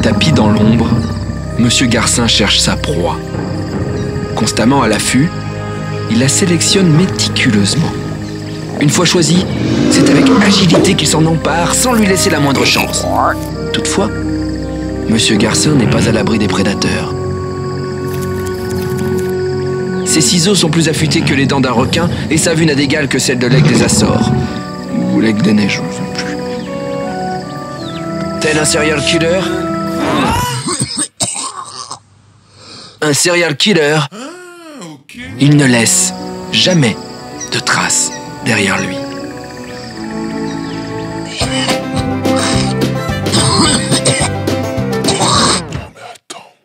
Tapi dans l'ombre, Monsieur Garcin cherche sa proie. Constamment à l'affût, il la sélectionne méticuleusement. Une fois choisie, c'est avec agilité qu'il s'en empare sans lui laisser la moindre chance. Toutefois, Monsieur Garcin n'est pas à l'abri des prédateurs. Ses ciseaux sont plus affûtés que les dents d'un requin et sa vue n'a d'égal que celle de l'aigle des Açores. Ou l'aigle des neiges, je ne sais plus. Tel un serial killer. Un serial killer. Il ne laisse jamais de traces derrière lui.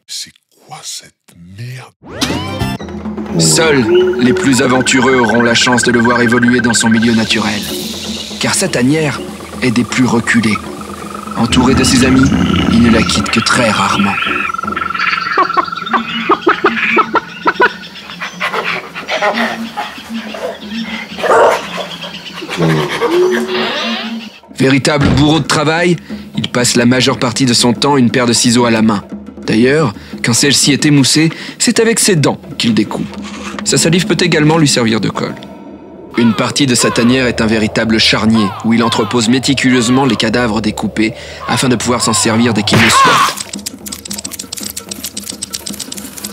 C'est quoi cette merde? Seuls les plus aventureux auront la chance de le voir évoluer dans son milieu naturel. Car sa tanière est des plus reculées. Entouré de ses amis, il ne la quitte que très rarement. Véritable bourreau de travail, il passe la majeure partie de son temps une paire de ciseaux à la main. D'ailleurs, quand celle-ci est émoussée, c'est avec ses dents qu'il découpe. Sa salive peut également lui servir de colle. Une partie de sa tanière est un véritable charnier où il entrepose méticuleusement les cadavres découpés afin de pouvoir s'en servir dès qu'il le souhaite.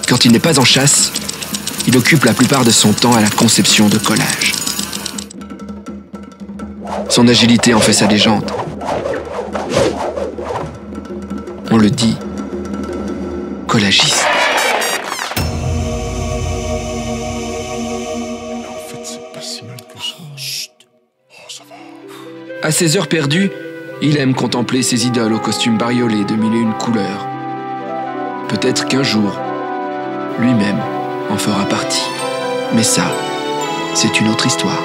Quand il n'est pas en chasse, il occupe la plupart de son temps à la conception de collages. Son agilité en fait sa légende. On le dit, collagiste. À ses heures perdues, il aime contempler ses idoles aux costumes bariolés de mille et une couleurs. Peut-être qu'un jour, lui-même en fera partie. Mais ça, c'est une autre histoire.